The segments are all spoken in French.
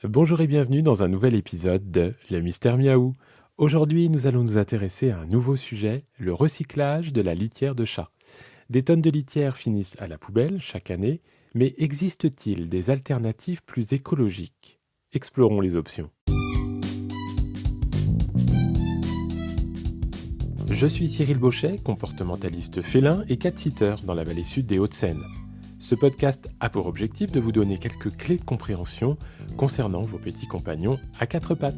Bonjour et bienvenue dans un nouvel épisode de Le Mystère Miaou. Aujourd'hui, nous allons nous intéresser à un nouveau sujet, le recyclage de la litière de chat. Des tonnes de litière finissent à la poubelle chaque année, mais existe-t-il des alternatives plus écologiques? Explorons les options. Je suis Cyril Bauchet, comportementaliste félin et cat-sitter dans la vallée sud des Hauts-de-Seine. Ce podcast a pour objectif de vous donner quelques clés de compréhension concernant vos petits compagnons à quatre pattes.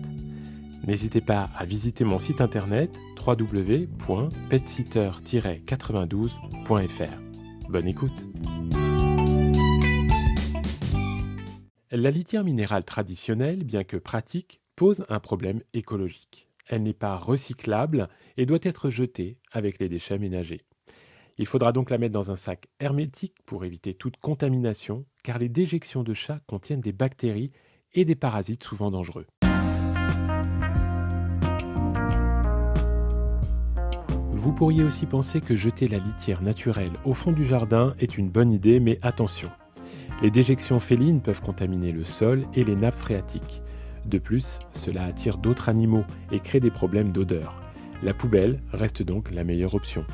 N'hésitez pas à visiter mon site internet www.petsitter-92.fr. Bonne écoute. La litière minérale traditionnelle, bien que pratique, pose un problème écologique. Elle n'est pas recyclable et doit être jetée avec les déchets ménagers. Il faudra donc la mettre dans un sac hermétique pour éviter toute contamination, car les déjections de chats contiennent des bactéries et des parasites souvent dangereux. Vous pourriez aussi penser que jeter la litière naturelle au fond du jardin est une bonne idée, mais attention. Les déjections félines peuvent contaminer le sol et les nappes phréatiques. De plus, cela attire d'autres animaux et crée des problèmes d'odeur. La poubelle reste donc la meilleure option.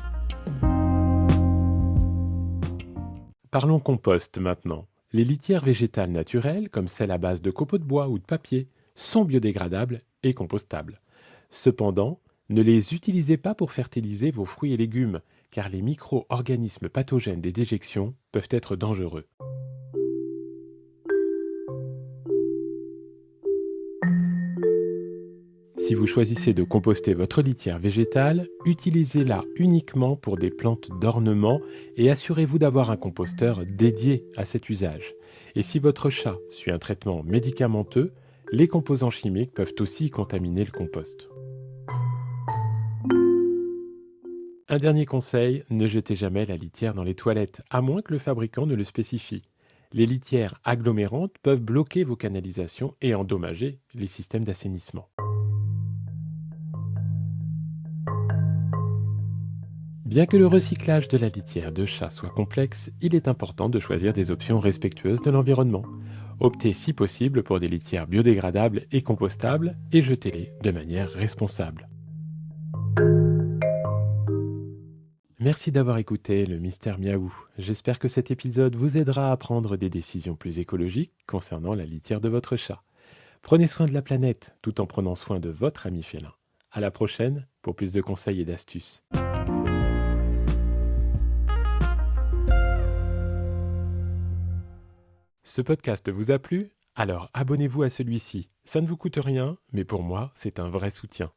Parlons compost maintenant. Les litières végétales naturelles, comme celles à base de copeaux de bois ou de papier, sont biodégradables et compostables. Cependant, ne les utilisez pas pour fertiliser vos fruits et légumes, car les micro-organismes pathogènes des déjections peuvent être dangereux. Si vous choisissez de composter votre litière végétale, utilisez-la uniquement pour des plantes d'ornement et assurez-vous d'avoir un composteur dédié à cet usage. Et si votre chat suit un traitement médicamenteux, les composants chimiques peuvent aussi contaminer le compost. Un dernier conseil, ne jetez jamais la litière dans les toilettes, à moins que le fabricant ne le spécifie. Les litières agglomérantes peuvent bloquer vos canalisations et endommager les systèmes d'assainissement. Bien que le recyclage de la litière de chat soit complexe, il est important de choisir des options respectueuses de l'environnement. Optez si possible pour des litières biodégradables et compostables et jetez-les de manière responsable. Merci d'avoir écouté le Mystère Miaou. J'espère que cet épisode vous aidera à prendre des décisions plus écologiques concernant la litière de votre chat. Prenez soin de la planète tout en prenant soin de votre ami félin. À la prochaine pour plus de conseils et d'astuces. Ce podcast vous a plu? Alors abonnez-vous à celui-ci. Ça ne vous coûte rien, mais pour moi, c'est un vrai soutien.